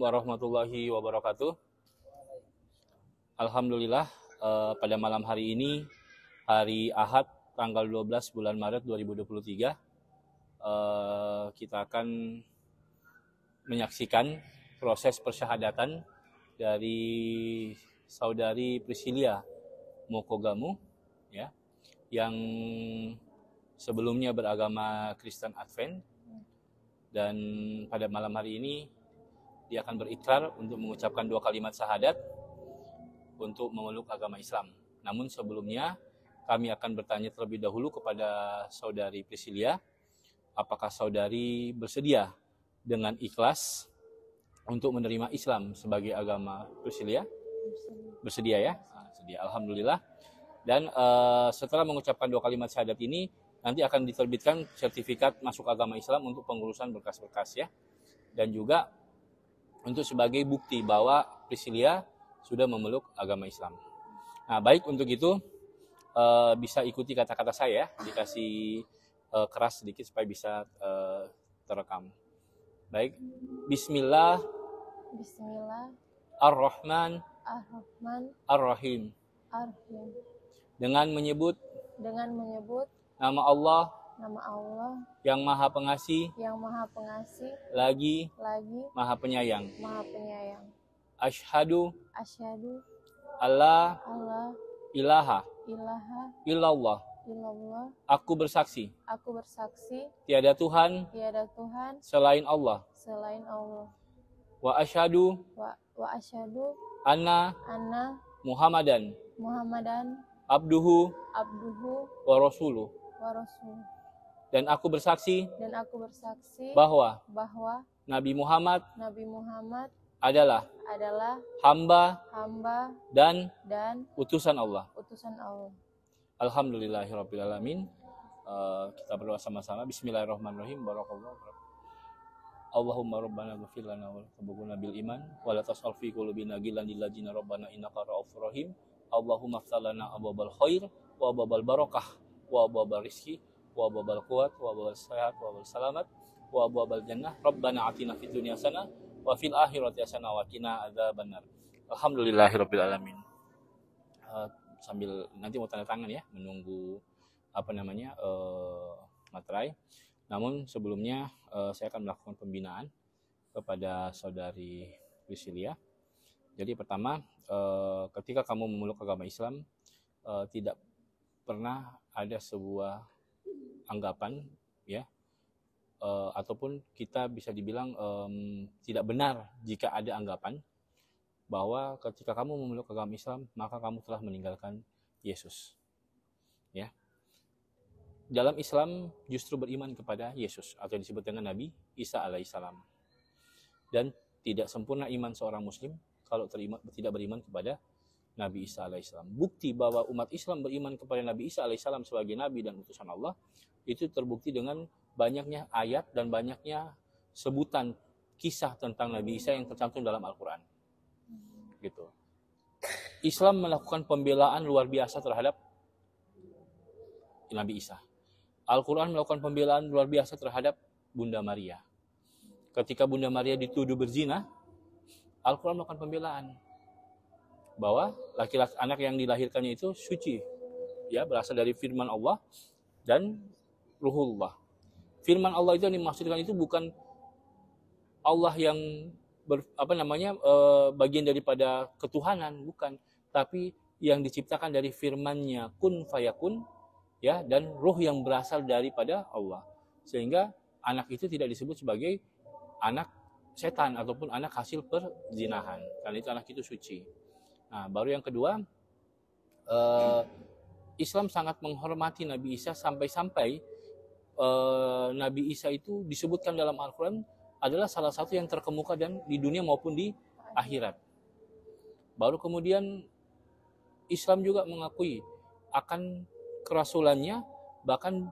Warahmatullahi wabarakatuh. Alhamdulillah, pada malam hari ini, hari Ahad, tanggal 12 bulan Maret 2023, kita akan menyaksikan proses persyahadatan dari saudari Priscilia Mokogamu, ya, yang sebelumnya beragama Kristen Advent, dan pada malam hari ini dia akan berikrar untuk mengucapkan 2 kalimat syahadat untuk memeluk agama Islam. Namun sebelumnya kami akan bertanya terlebih dahulu kepada saudari Priscilia, apakah saudari bersedia dengan ikhlas untuk menerima Islam sebagai agama Priscilia? Bersedia ya? Sedia, alhamdulillah. Dan setelah mengucapkan 2 kalimat syahadat ini, nanti akan diterbitkan sertifikat masuk agama Islam untuk pengurusan berkas-berkas ya. Dan juga untuk sebagai bukti bahwa Priscilia sudah memeluk agama Islam. Nah, baik, untuk itu bisa ikuti kata-kata saya, dikasih keras sedikit supaya bisa terekam. Baik, Bismillah, Ar-Rahman, Ar-Rahim. Dengan menyebut nama Allah yang Maha Pengasih, lagi Maha Penyayang. Asyhadu alla ilaha illallah. Aku bersaksi tiada Tuhan selain Allah. Wa asyhadu anna Muhammadan abduhu wa rasuluh. Dan aku bersaksi bahwa Nabi Muhammad adalah hamba dan utusan Allah. Alhamdulillahirrabbilalamin. Kita berdoa sama-sama. Bismillahirrahmanirrahim. Barakallahu. Allahumma rabbana ghfir lana wa tabughna bil iman wa la tas'al fi qulubina ghillan lil ladzina rabbana innaka ra'ufur rahim. Allahumma aftalana abwabal khair wa abwabal barakah wa abwabal rizki wa abwabal quwwat wa abwabal sehat wa abwabal salamat wa abwabal jannah. Rabbana atina fid dunya hasanah wa fil akhirati hasanah wa qina adzabannar. Alhamdulillahirabbil alamin. Sambil nanti mau tanda tangan ya, menunggu materai. Namun sebelumnya saya akan melakukan pembinaan kepada saudari Priscilia. Jadi pertama, ketika kamu memeluk agama Islam, tidak pernah ada sebuah anggapan ya, ataupun kita bisa dibilang tidak benar jika ada anggapan bahwa ketika kamu memeluk agama Islam maka kamu telah meninggalkan Yesus. Ya. Dalam Islam justru beriman kepada Yesus atau disebut dengan Nabi Isa alaihissalam. Dan tidak sempurna iman seorang muslim kalau tidak beriman kepada Nabi Isa alaihissalam. Bukti bahwa umat Islam beriman kepada Nabi Isa alaihissalam sebagai Nabi dan utusan Allah itu terbukti dengan banyaknya ayat dan banyaknya sebutan kisah tentang Nabi Isa yang tercantum dalam Al-Quran. Gitu. Islam melakukan pembelaan luar biasa terhadap Nabi Isa. Al-Quran melakukan pembelaan luar biasa terhadap Bunda Maria. Ketika Bunda Maria dituduh berzina, Al-Quran melakukan pembelaan bahwa laki-laki anak yang dilahirkannya itu suci, ya, berasal dari firman Allah dan ruhullah. Firman Allah itu yang dimaksudkan itu bukan Allah yang bagian daripada ketuhanan, bukan, tapi yang diciptakan dari firman-Nya kun fayakun, ya, dan ruh yang berasal daripada Allah. Sehingga anak itu tidak disebut sebagai anak setan ataupun anak hasil perzinahan, karena itu anak itu suci. Nah, baru yang kedua, Islam sangat menghormati Nabi Isa sampai-sampai Nabi Isa itu disebutkan dalam Al-Quran adalah salah satu yang terkemuka dan di dunia maupun di akhirat. Baru kemudian Islam juga mengakui akan kerasulannya, bahkan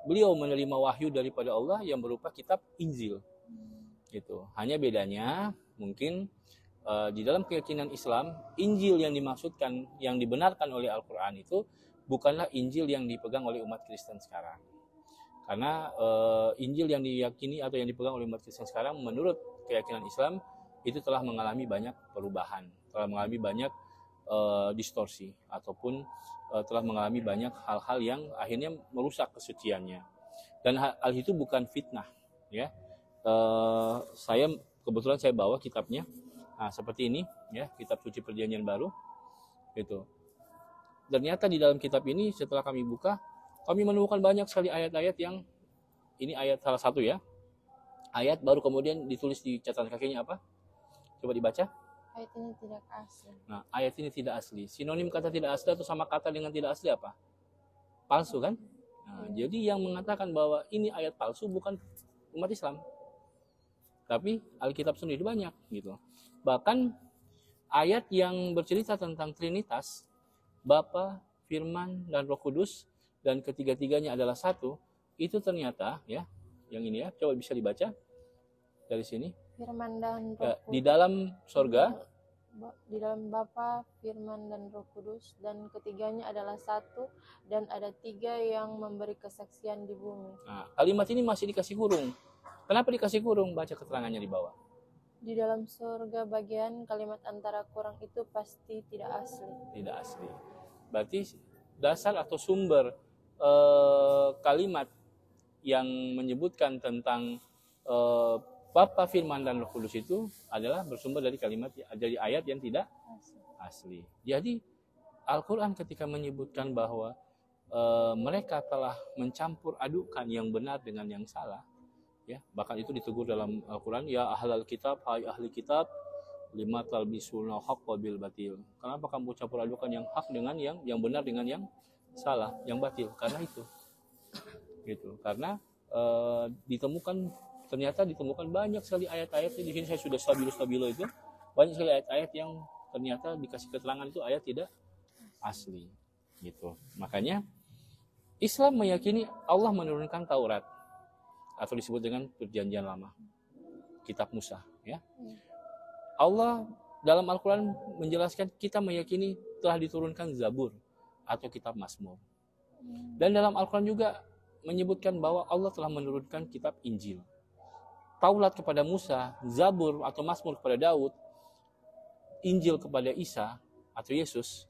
beliau menerima wahyu daripada Allah yang berupa kitab Injil. Gitu. Hanya bedanya mungkin di dalam keyakinan Islam, Injil yang dimaksudkan, yang dibenarkan oleh Al-Quran itu bukanlah Injil yang dipegang oleh umat Kristen sekarang. Karena Injil yang diyakini atau yang dipegang oleh umat Kristen sekarang menurut keyakinan Islam itu telah mengalami banyak perubahan, telah mengalami banyak distorsi, ataupun telah mengalami banyak hal-hal yang akhirnya merusak kesuciannya. Dan hal itu bukan fitnah, ya. Saya kebetulan saya bawa kitabnya, nah seperti ini, ya, kitab suci Perjanjian Baru, gitu. Ternyata di dalam kitab ini setelah kami buka, kami menemukan banyak sekali ayat-ayat yang ini ayat salah satu, ya. Ayat baru kemudian ditulis di catatan kakinya apa? Coba dibaca. Ayat ini tidak asli. Nah, ayat ini tidak asli. Sinonim kata tidak asli atau sama kata dengan tidak asli apa? Palsu, kan? Nah, jadi yang mengatakan bahwa ini ayat palsu bukan umat Islam, tapi Alkitab sendiri banyak, gitu. Bahkan ayat yang bercerita tentang Trinitas, Bapa, Firman, dan Roh Kudus, dan ketiga-tiganya adalah satu, itu ternyata, ya, yang ini, ya, coba bisa dibaca dari sini. Firman dan Roh Kudus. Di dalam sorga, di dalam Bapa, Firman, dan Roh Kudus, dan ketiganya adalah satu, dan ada tiga yang memberi kesaksian di bumi. Nah, kalimat ini masih dikasih kurung. Kenapa dikasih kurung? Baca keterangannya di bawah. Di dalam surga bagian kalimat antara kurang itu pasti tidak asli. Tidak asli. Berarti dasar atau sumber kalimat yang menyebutkan tentang Bapa, Firman, dan Roh Kudus itu adalah bersumber dari kalimat, dari ayat yang tidak asli. Jadi Al-Quran ketika menyebutkan bahwa mereka telah mencampur adukan yang benar dengan yang salah, ya, bahkan itu ditegur dalam Al-Quran, ya ahlal kitab, hai ahli kitab, lima talbisuna haqqa bil batil. Kenapa kamu campur adukan yang hak dengan yang benar dengan yang salah, yang batil? Karena itu, gitu. Karena ternyata ditemukan banyak sekali ayat-ayat, di sini saya sudah stabilo itu, banyak sekali ayat-ayat yang ternyata dikasih keterangan itu ayat tidak asli, gitu. Makanya Islam meyakini Allah menurunkan Taurat, atau disebut dengan Perjanjian Lama, Kitab Musa, ya. Allah dalam Al-Quran menjelaskan kita meyakini telah diturunkan Zabur atau Kitab Mazmur. Dan dalam Al-Quran juga menyebutkan bahwa Allah telah menurunkan Kitab Injil. Taurat kepada Musa, Zabur atau Mazmur kepada Daud, Injil kepada Isa atau Yesus.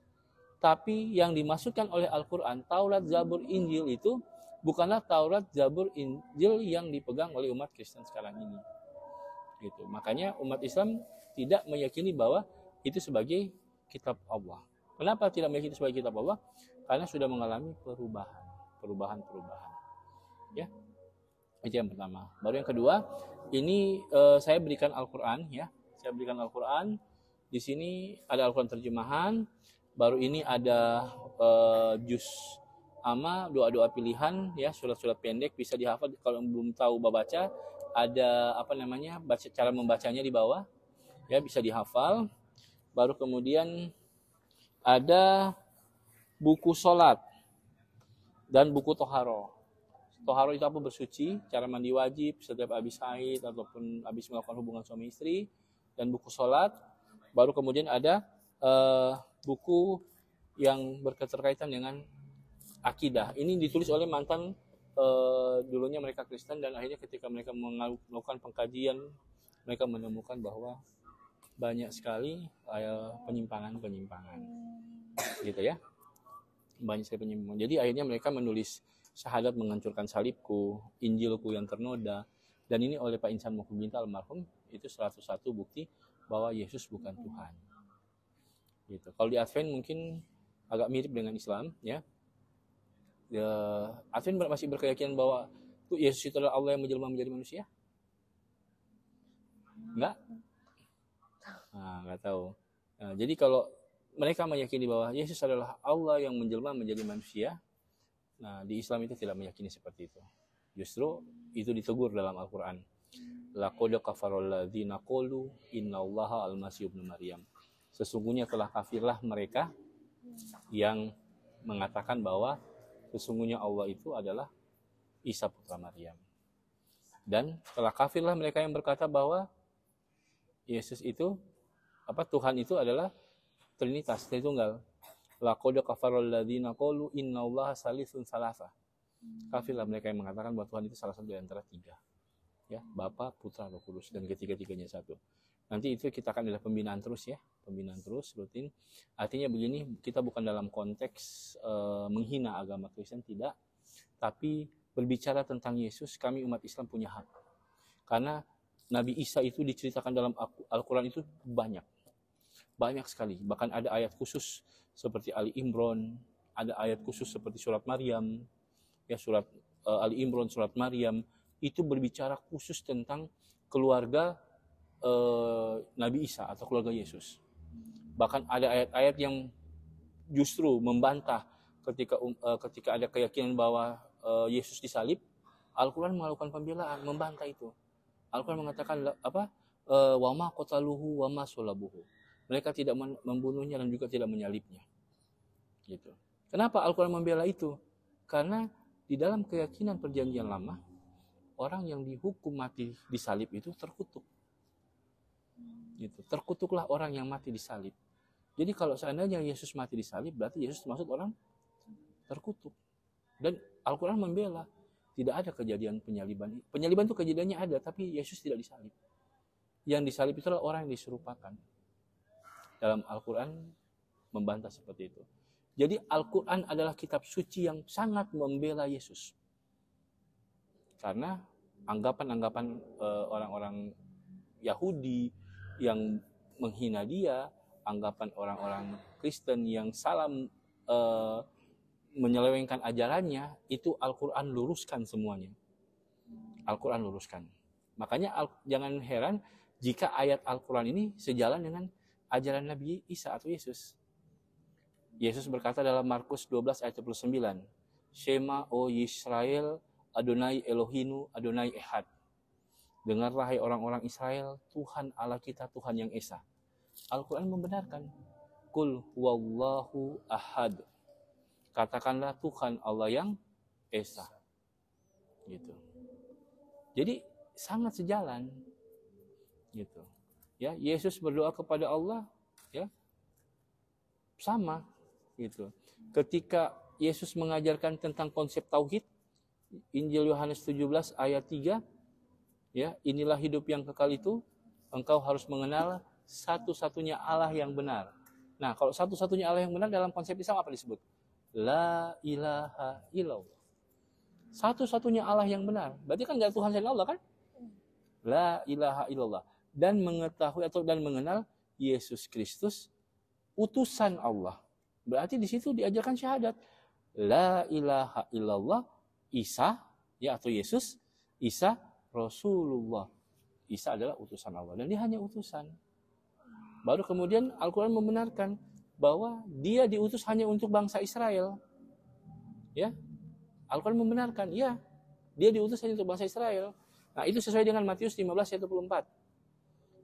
Tapi yang dimasukkan oleh Al-Quran, Taurat, Zabur, Injil itu bukanlah Taurat, Zabur, Injil yang dipegang oleh umat Kristen sekarang ini. Gitu. Makanya umat Islam tidak meyakini bahwa itu sebagai kitab Allah. Kenapa tidak meyakini sebagai kitab Allah? Karena sudah mengalami perubahan. Ya, itu yang pertama. Baru yang kedua, ini saya berikan Al-Quran, ya. Saya berikan Al-Quran. Di sini ada Al-Quran terjemahan. Baru ini ada juz amma, doa-doa pilihan, ya, surat-surat pendek bisa dihafal. Kalau belum tahu baca, ada cara membacanya di bawah, ya, bisa dihafal. Baru kemudian ada buku sholat dan buku toharo. Toharo itu apa? Bersuci, cara mandi wajib setiap habis haid ataupun habis melakukan hubungan suami istri, dan buku sholat. Baru kemudian ada buku yang berketerkaitan dengan akidah. Ini ditulis oleh mantan dulunya mereka Kristen, dan akhirnya ketika mereka melakukan pengkajian, mereka menemukan bahwa banyak sekali penyimpangan, gitu, ya. Banyak sekali penyimpangan. Jadi akhirnya mereka menulis syahadat menghancurkan salibku, Injilku yang ternoda, dan ini oleh Pak Insan Mukubinta almarhum, itu 101 bukti bahwa Yesus bukan Tuhan. Gitu. Kalau di Advent mungkin agak mirip dengan Islam, ya. Advent masih berkeyakinan bahwa Yesus itu adalah Allah yang menjelma menjadi manusia? Enggak? Enggak tahu. Nah, jadi kalau mereka meyakini bahwa Yesus adalah Allah yang menjelma menjadi manusia, nah di Islam itu tidak meyakini seperti itu. Justru itu ditegur dalam Al-Quran. Laqad kafaral ladzina qalu innallaha al-masih ibnu Maryam. Sesungguhnya telah kafirlah mereka yang mengatakan bahwa sesungguhnya Allah itu adalah Isa putra Maryam. Dan telah kafirlah mereka yang berkata bahwa Yesus itu, Tuhan itu adalah Trinitas, Tritunggal. Laqad kafaral ladzina qalu innallaha salisun salasa. Kafirlah mereka yang mengatakan bahwa Tuhan itu salah satu dari antara tiga. Ya, Bapa, Putra, Roh Kudus, dan ketiga-tiganya satu. Nanti itu kita akan ada pembinaan terus ya, pembinaan terus rutin. Artinya begini, kita bukan dalam konteks menghina agama Kristen, tidak, tapi berbicara tentang Yesus, kami umat Islam punya hak. Karena Nabi Isa itu diceritakan dalam Al-Quran itu banyak sekali. Bahkan ada ayat khusus seperti Ali Imran, ada ayat khusus seperti surat Maryam, ya surat Ali Imran, surat Maryam itu berbicara khusus tentang keluarga Nabi Isa atau keluarga Yesus. Bahkan ada ayat-ayat yang justru membantah ketika ada keyakinan bahwa Yesus disalib. Al-Quran melakukan pembelaan, membantah itu. Al-Quran mengatakan apa? Wa ma qataluhu wa ma sulabuhu. Mereka tidak membunuhnya dan juga tidak menyalibnya. Gitu. Kenapa Al-Quran membela itu? Karena di dalam keyakinan perjanjian lama, orang yang dihukum mati disalib itu terkutuk. Gitu. Terkutuklah orang yang mati disalib. Jadi kalau seandainya Yesus mati disalib, berarti Yesus termasuk orang terkutuk. Dan Al-Quran membela. Tidak ada kejadian penyaliban. Penyaliban itu kejadiannya ada, tapi Yesus tidak disalib. Yang disalib itu adalah orang yang diserupakan. Dalam Al-Quran membantah seperti itu. Jadi Al-Quran adalah kitab suci yang sangat membela Yesus. Karena anggapan-anggapan orang-orang Yahudi yang menghina dia, anggapan orang-orang Kristen yang salah menyelewengkan ajarannya, itu Al-Quran luruskan semuanya. Al-Quran luruskan. Makanya jangan heran jika ayat Al-Quran ini sejalan dengan ajaran Nabi Isa atau Yesus. Yesus berkata dalam Markus 12 ayat 29, Shema o Yisrael, Adonai Elohinu, Adonai Ehad. Dengarlah hai orang-orang Israel, Tuhan Allah kita, Tuhan yang Esa. Al-Quran membenarkan. Kul huwallahu ahad. Katakanlah Tuhan Allah yang Esa. Gitu. Jadi sangat sejalan. Gitu. Ya, Yesus berdoa kepada Allah, ya, sama. Gitu. Ketika Yesus mengajarkan tentang konsep tauhid, Injil Yohanes 17 ayat 3, ya, inilah hidup yang kekal itu, engkau harus mengenal satu-satunya Allah yang benar. Nah, kalau satu-satunya Allah yang benar dalam konsep Islam apa disebut? La ilaha illallah. Satu-satunya Allah yang benar. Berarti kan nggak Tuhan selain Allah kan? La ilaha illallah. Dan mengetahui atau dan mengenal Yesus Kristus utusan Allah. Berarti di situ diajarkan syahadat. La ilaha illallah Isa, ya, atau Yesus, Isa Rasulullah. Isa adalah utusan Allah dan dia hanya utusan. Baru kemudian Al-Quran membenarkan bahwa dia diutus hanya untuk bangsa Israel. Ya, Al-Quran membenarkan, ya, dia diutus hanya untuk bangsa Israel. Nah, itu sesuai dengan Matius 15 ayat 24.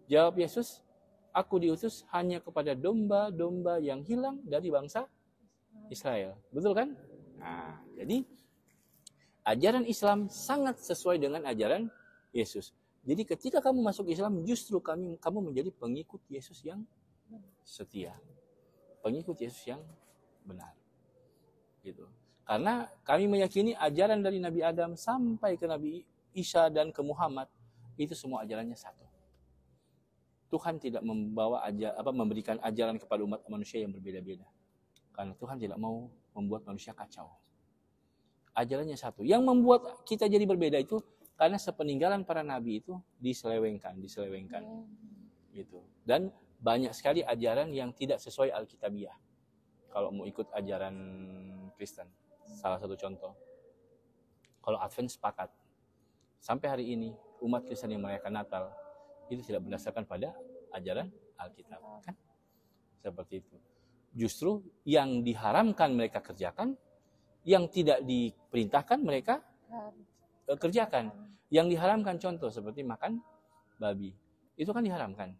Jawab Yesus, aku diutus hanya kepada domba-domba yang hilang dari bangsa Israel. Betul kan? Nah, jadi ajaran Islam sangat sesuai dengan ajaran Yesus. Jadi ketika kamu masuk Islam, justru kamu menjadi pengikut Yesus yang setia. Pengikut Yesus yang benar. Gitu. Karena kami meyakini ajaran dari Nabi Adam sampai ke Nabi Isa dan ke Muhammad, itu semua ajarannya satu. Tuhan tidak memberikan ajaran kepada umat manusia yang berbeda-beda. Karena Tuhan tidak mau membuat manusia kacau. Ajarannya satu. Yang membuat kita jadi berbeda itu karena sepeninggalan para nabi itu diselewengkan. Gitu. Dan banyak sekali ajaran yang tidak sesuai Alkitabiah. Kalau mau ikut ajaran Kristen. Salah satu contoh. Kalau Advent sepakat. Sampai hari ini umat Kristen yang merayakan Natal itu tidak berdasarkan pada ajaran Alkitab. Kan? Seperti itu. Justru yang diharamkan mereka kerjakan, yang tidak diperintahkan mereka kerjakan. Yang diharamkan contoh seperti makan babi. Itu kan diharamkan.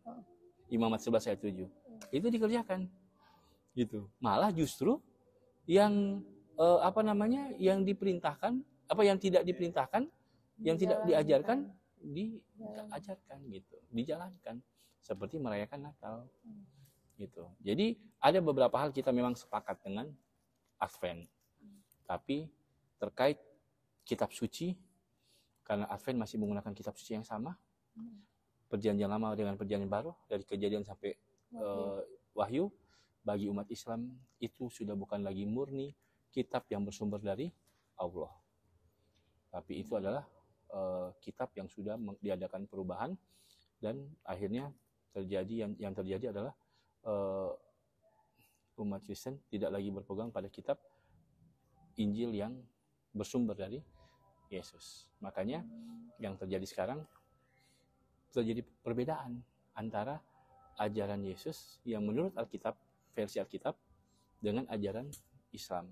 Imamat 11 ayat 7. Itu dikerjakan. Gitu. Malah justru yang yang diperintahkan, yang tidak diperintahkan, yang tidak diajarkan, diajarkan gitu, dijalankan. Seperti merayakan Natal. Gitu. Jadi ada beberapa hal kita memang sepakat dengan Advent. Tapi terkait kitab suci, karena Advent masih menggunakan kitab suci yang sama, perjanjian lama dengan perjanjian baru, dari Kejadian sampai Wahyu, bagi umat Islam itu sudah bukan lagi murni kitab yang bersumber dari Allah, tapi itu adalah kitab yang sudah diadakan perubahan, dan akhirnya yang terjadi adalah umat Kristen tidak lagi berpegang pada kitab Injil yang bersumber dari Yesus. Makanya yang terjadi sekarang terjadi perbedaan antara ajaran Yesus yang menurut Alkitab, versi Alkitab, dengan ajaran Islam.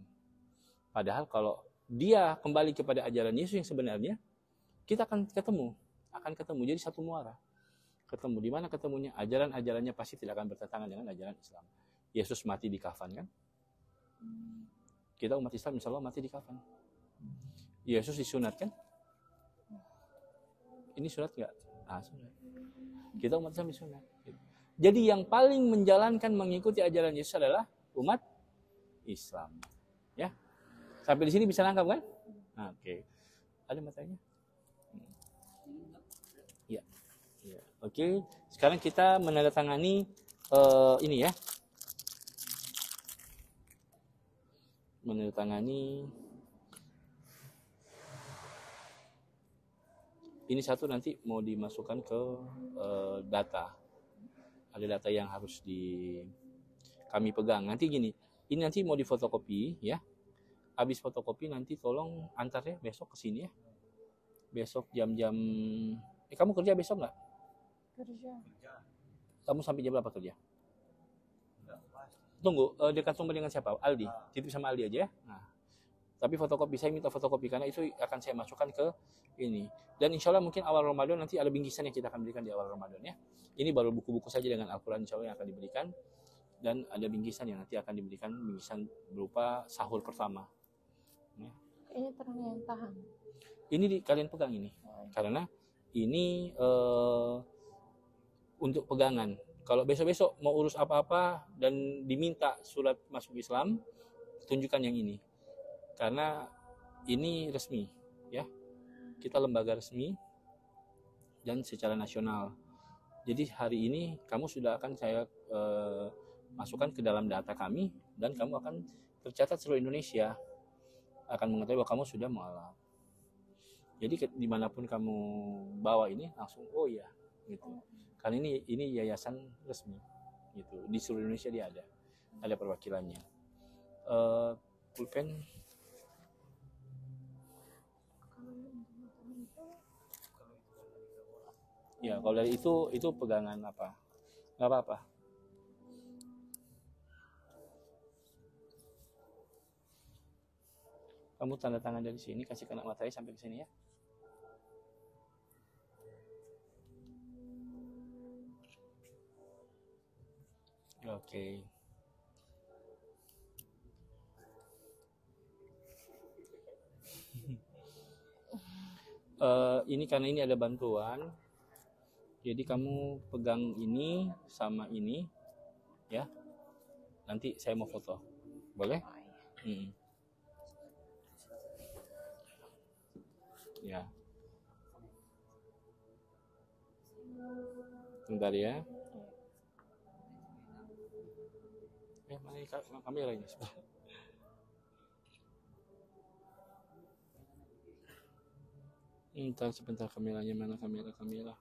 Padahal kalau dia kembali kepada ajaran Yesus yang sebenarnya, kita akan ketemu jadi satu muara. Ketemu di mana ketemunya? Ajaran-ajarannya pasti tidak akan bertentangan dengan ajaran Islam. Yesus mati di kafan kan? Kita umat Islam insya Allah mati di kafan. Yesus disunat kan? Ini sunat nggak? Sunat. Kita umat Islam disunat. Jadi yang paling menjalankan mengikuti ajaran Yesus adalah umat Islam. Ya, sampai di sini bisa nangkap kan? Oke. Ada matanya? Ya. Oke. Sekarang kita menandatangani ini ya. Menandatangani ini satu nanti mau dimasukkan ke data. Ada data yang harus kami pegang. Nanti gini, ini nanti mau difotokopi ya. Habis fotokopi nanti tolong antar ya besok ke sini ya. Besok jam-jam kamu kerja besok nggak? Kerja. Kamu sampai jam berapa kerja? Tunggu, dekat rumah dengan siapa? Aldi. Titip sama Aldi aja ya. Nah, tapi fotokopi, saya minta fotokopi karena itu akan saya masukkan ke ini. Dan insya Allah mungkin awal Ramadan nanti ada bingkisan yang kita akan berikan di awal Ramadan ya. Ini baru buku-buku saja dengan Al-Quran insya Allah yang akan diberikan. Dan ada bingkisan yang nanti akan diberikan, bingkisan berupa sahur pertama. Ya. Ini terang yang tahan. Ini kalian pegang ini. Karena ini untuk pegangan. Kalau besok-besok mau urus apa-apa dan diminta surat masuk Islam, tunjukkan yang ini. Karena ini resmi ya. Kita lembaga resmi dan secara nasional. Jadi hari ini kamu sudah akan saya masukkan ke dalam data kami dan kamu akan tercatat seluruh Indonesia akan mengetahui bahwa kamu sudah mualaf. Jadi dimanapun kamu bawa ini langsung oh ya gitu. Karena ini yayasan resmi gitu. Di seluruh Indonesia dia ada perwakilannya. Pulpen. Ya, kalau dari itu pegangan apa? Nggak apa-apa. Kamu tanda tangan dari sini, kasih kena matanya sampai ke sini ya. Oke. Ini karena ini ada bantuan. Jadi kamu pegang ini sama ini, ya. Nanti saya mau foto, boleh? Ya. Bentar ya. Mana ini kameranya? Sebentar kameranya, mana kamera?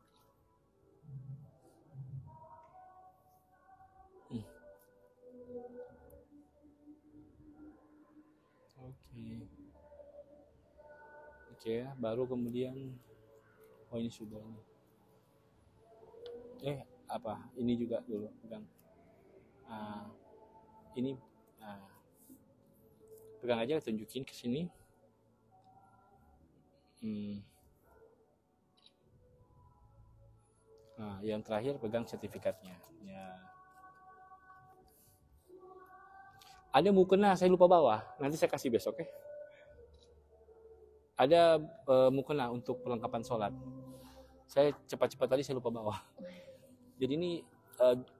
Oke ya, baru kemudian ini sudah apa ini juga dulu pegang ini pegang aja, tunjukin ke sini. Nah, yang terakhir pegang sertifikatnya ya. Ada mukena saya lupa bawa, nanti saya kasih besok ya. Ada mukena untuk perlengkapan sholat. Saya cepat-cepat tadi saya lupa bawa. Jadi ini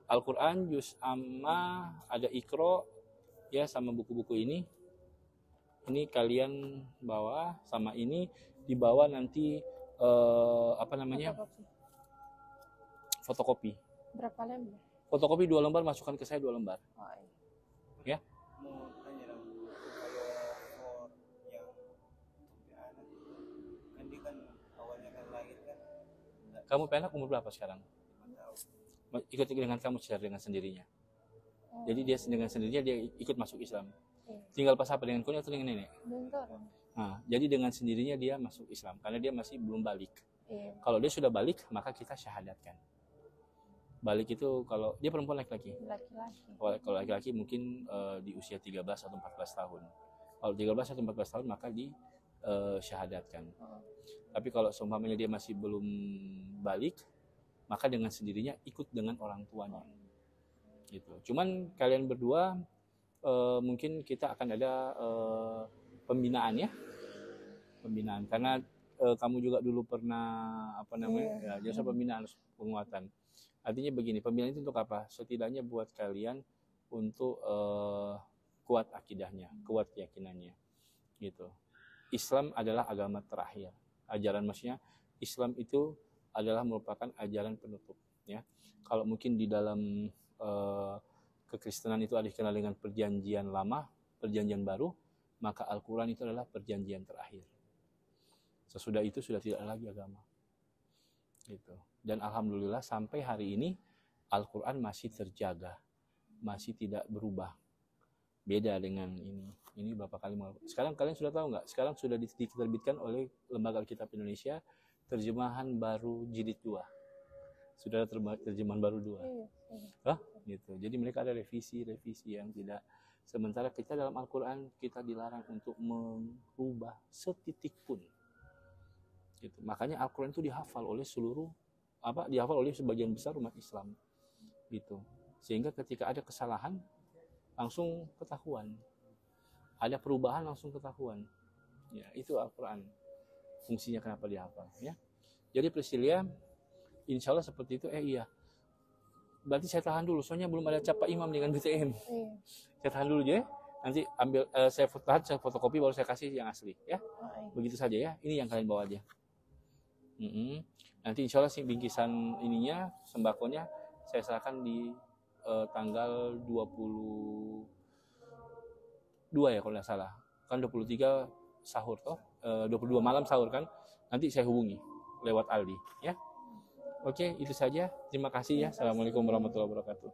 Al-Quran, Juz Amma, ada Iqra ya, sama buku-buku ini. Ini kalian bawa, sama ini dibawa nanti apa namanya? fotokopi. Berapa lembar? Fotokopi 2 lembar, masukkan ke saya 2 lembar. Oh, iya. Ya. Mau tanya dong, kalau for yang sampai anak kan dia kan awalnya kan lahir kan Kamu anak umur berapa sekarang? 5 tahun. Ikut dengan kamu secara dengan sendirinya. Oh, Jadi dia dengan sendirinya dia ikut masuk Islam. iya. Tinggal pas apa, dengan kunyah atau dengan nenek? Bentar. Nah, jadi dengan sendirinya dia masuk Islam karena dia masih belum balik. Iya. Kalau dia sudah balik, maka kita syahadatkan. Balik itu kalau dia perempuan laki-laki. Laki-laki. Kalau laki-laki mungkin di usia 13 atau 14 tahun. Kalau 13 atau 14 tahun maka syahadatkan. Oh, Tapi kalau seumpamanya dia masih belum balik, maka dengan sendirinya ikut dengan orang tuanya. Gitu. Cuman kalian berdua mungkin kita akan ada pembinaan ya. Pembinaan karena kamu juga dulu pernah apa namanya? Ya, jasa pembinaan penguatan. Artinya begini, pembinaan itu untuk apa? Setidaknya buat kalian untuk kuat akidahnya, kuat keyakinannya. Gitu. Islam adalah agama terakhir. Ajaran maksudnya Islam itu adalah merupakan ajaran penutup. Ya, kalau mungkin di dalam kekristenan itu ada dikenal dengan perjanjian lama, perjanjian baru, maka Al-Quran itu adalah perjanjian terakhir. Sesudah itu sudah tidak ada lagi agama. Gitu. Dan alhamdulillah sampai hari ini Al-Quran masih terjaga, masih tidak berubah. Beda dengan ini. Ini berapa kali sekarang kalian sudah tahu nggak? Sekarang sudah diterbitkan oleh Lembaga Alkitab Indonesia terjemahan baru jilid 2. Sudah ada terjemahan baru 2. iya. Hah? Gitu. Jadi mereka ada revisi yang tidak. Sementara kita dalam Al-Quran kita dilarang untuk merubah setitik pun. Gitu. Makanya Al-Quran itu dihafal oleh dihafal oleh sebagian besar umat Islam. Gitu. Sehingga ketika ada kesalahan langsung ketahuan. Ada perubahan langsung ketahuan. Ya, itu Al-Quran. Fungsinya kenapa dihafal, ya. Jadi Priscilia, insya Allah seperti itu. Iya. Berarti saya tahan dulu, soalnya belum ada cap Pak Imam dengan BTM. Iya. Saya tahan dulu aja. Nanti ambil saya fotokopi baru saya kasih yang asli, ya. Oh, iya. Begitu saja ya. Ini yang kalian bawa aja. Nanti insya Allah sih bingkisan ininya, sembakonya saya serahkan di tanggal 22 ya kalau nggak salah. Kan 23 sahur toh, 22 malam sahur kan. Nanti saya hubungi lewat Aldi, ya. Oke, itu saja. Terima kasih ya. Assalamualaikum warahmatullahi wabarakatuh.